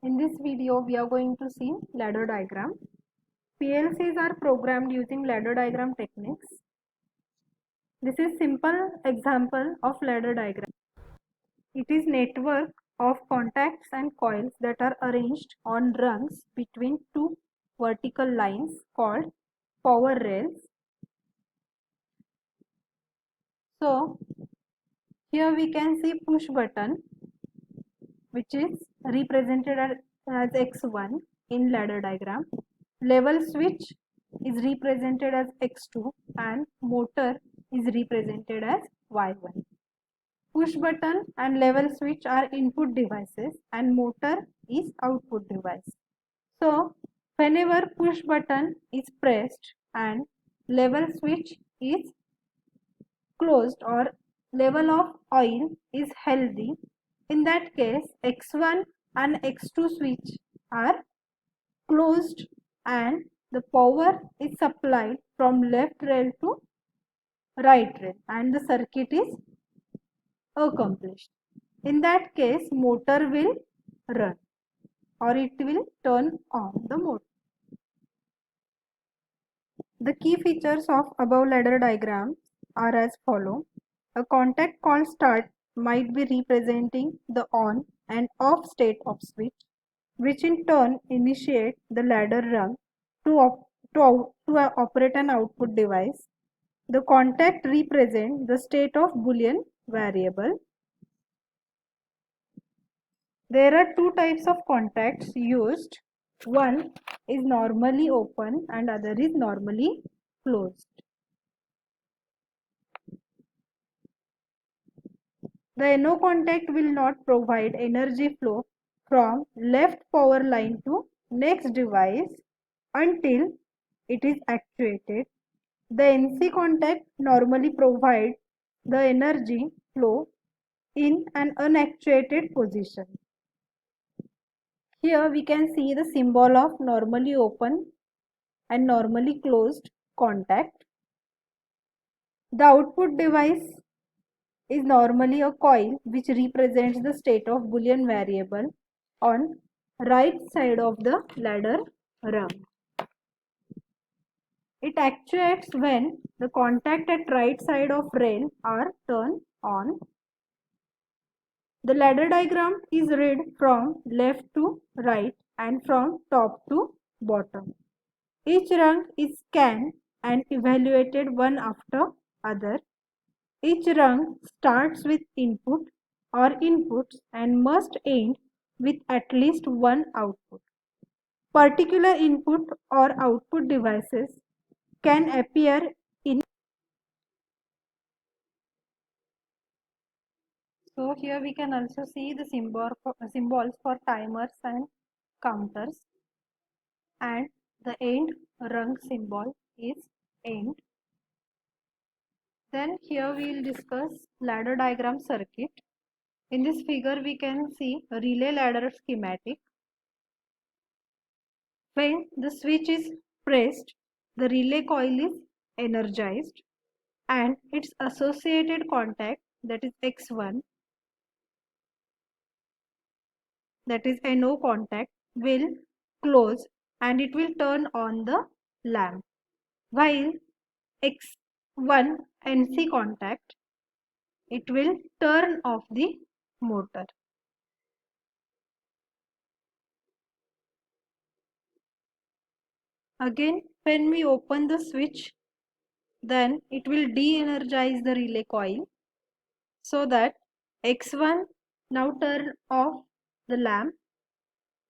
In this video, we are going to see ladder diagram. PLCs are programmed using ladder diagram techniques. This is simple example of ladder diagram. It is network of contacts and coils that are arranged on rungs between two vertical lines called power rails. So here we can see push button, which is represented as X1 in ladder diagram. Level switch is represented as X2 and motor is represented as Y1. Push button and level switch are input devices and motor is output device. So whenever push button is pressed and level switch is closed or level of oil is healthy, in that case X1 and X2 switch are closed and the power is supplied from left rail to right rail and the circuit is accomplished. In that case motor will run or it will turn on the motor. The key features of above ladder diagram are as follow. A contact called start might be representing the on and off state of switch, which in turn initiate the ladder rung to operate an output device. The contact represents the state of Boolean variable. There are two types of contacts used. One is normally open and other is normally closed. The NO contact will not provide energy flow from left power line to next device until it is actuated. The NC contact normally provides the energy flow in an unactuated position. Here we can see the symbol of normally open and normally closed contact. The output device is normally a coil which represents the state of Boolean variable on right side of the ladder rung. It actuates when the contact at right side of rail are turned on. The ladder diagram is read from left to right and from top to bottom. Each rung is scanned and evaluated one after other. Each rung starts with input or inputs and must end with at least one output. Particular input or output devices can appear in. So here we can also see the symbols for timers and counters, and the end rung symbol is end. Then here we will discuss ladder diagram circuit. In this figure we can see a relay ladder schematic. When the switch is pressed, the relay coil is energized and its associated contact, that is X1, that is NO contact, will close and it will turn on the lamp, while X1 NC contact, it will turn off the motor. Again, when we open the switch, then it will de-energize the relay coil so that X1 now turn off the lamp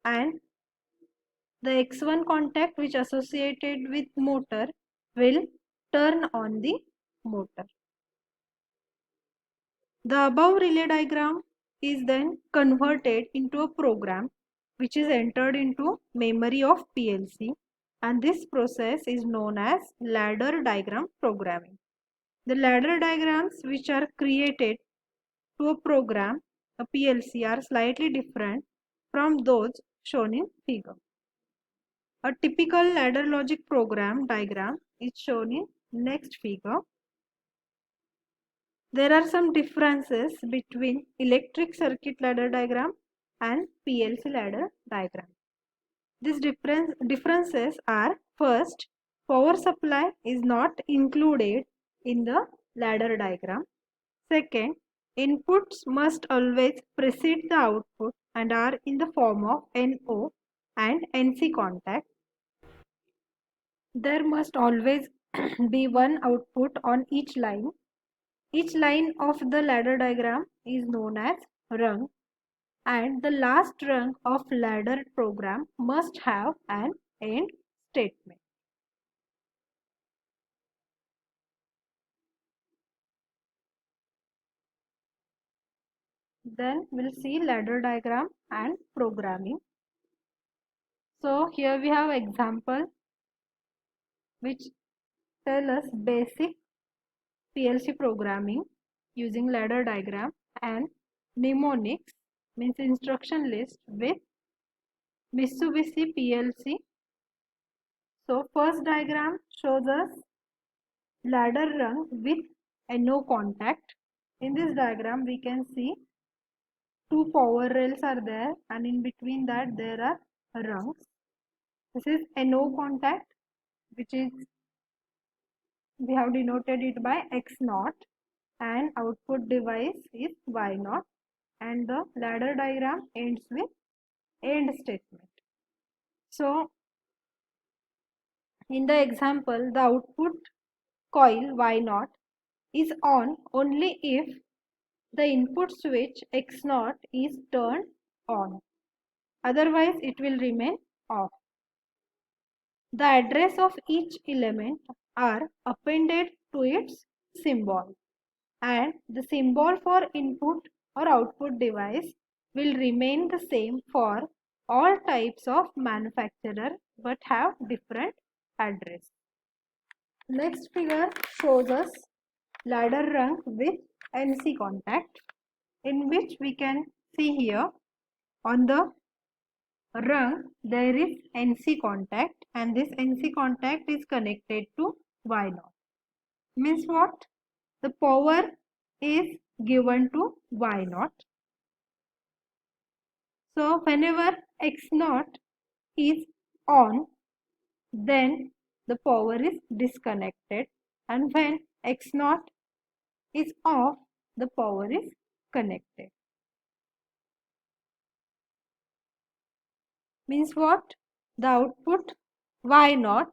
and the X1 contact which associated with motor will turn on the motor. The above relay diagram is then converted into a program which is entered into memory of PLC, and this process is known as ladder diagram programming. The ladder diagrams which are created to a program, a PLC, are slightly different from those shown in figure. A typical ladder logic program diagram is shown in next figure. There are some differences between electric circuit ladder diagram and PLC ladder diagram. These differences are: first, power supply is not included in the ladder diagram. Second, inputs must always precede the output and are in the form of NO and NC contact. There must always be one output on each line. Each line of the ladder diagram is known as rung, and the last rung of ladder program must have an end statement. Then we'll see ladder diagram and programming. So here we have example which tell us basic PLC programming using ladder diagram and mnemonics, means instruction list with Mitsubishi PLC. So first diagram shows us ladder rung with NO contact. In this diagram we can see two power rails are there, and in between that there are rungs. This is NO contact, which is we have denoted it by X0, and output device is Y0, and the ladder diagram ends with end statement. So in the example, the output coil Y0 is on only if the input switch X0 is turned on, otherwise it will remain off. The address of each element are appended to its symbol, and the symbol for input or output device will remain the same for all types of manufacturer but have different address. Next figure shows us ladder rung with NC contact, in which we can see here on the rung there is NC contact, and this NC contact is connected to Y0. Means what? The power is given to Y0. So whenever X0 is on, then the power is disconnected, and when X0 is off, the power is connected. Means what? The output Y0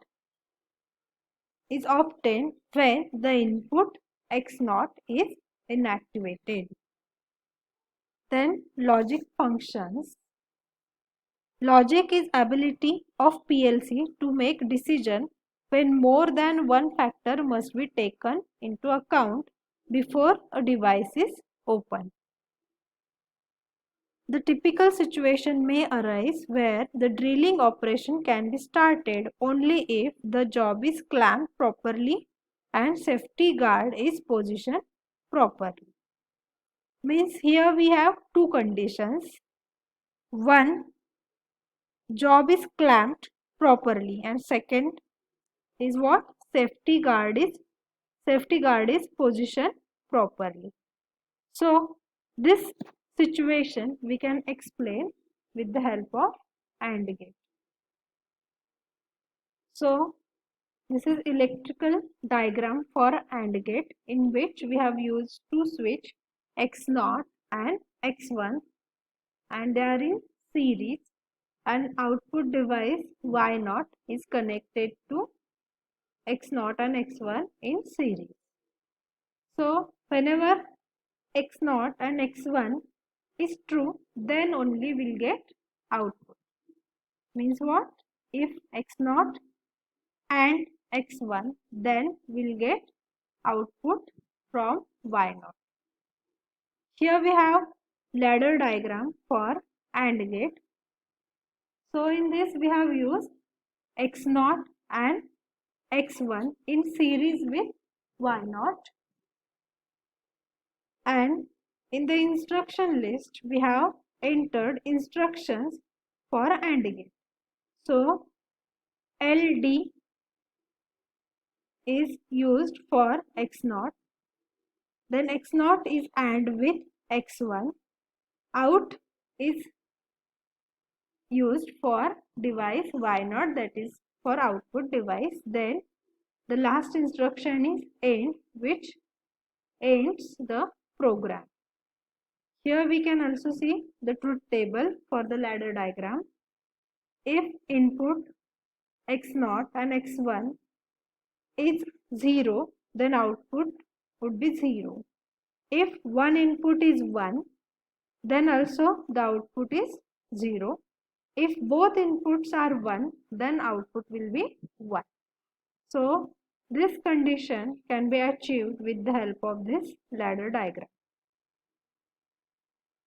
is obtained when the input X0 is inactivated. Then logic functions. Logic is ability of PLC to make decision when more than one factor must be taken into account before a device is opened. The typical situation may arise where the drilling operation can be started only if the job is clamped properly and safety guard is positioned properly. Means here we have two conditions. One, job is clamped properly, and second is what? Safety guard is positioned properly. So this situation we can explain with the help of AND gate. So this is electrical diagram for AND gate, in which we have used two switch X0 and X1, and they are in series, and output device Y0 is connected to X0 and X1 in series. So whenever X0 and X1 is true, then only we'll get output. Means what? If X0 and X1, then we'll get output from Y0. Here we have ladder diagram for AND gate. So in this we have used X0 and X1 in series with Y0, and in the instruction list we have entered instructions for AND gate. So LD is used for X0, then X0 is AND with X1, out is used for device y0, that is for output device. Then the last instruction is end, which ends the program. Here we can also see the truth table for the ladder diagram. If input x0 and x1 is 0, then output would be 0. If one input is 1, then also the output is 0. If both inputs are 1, then output will be 1. So this condition can be achieved with the help of this ladder diagram.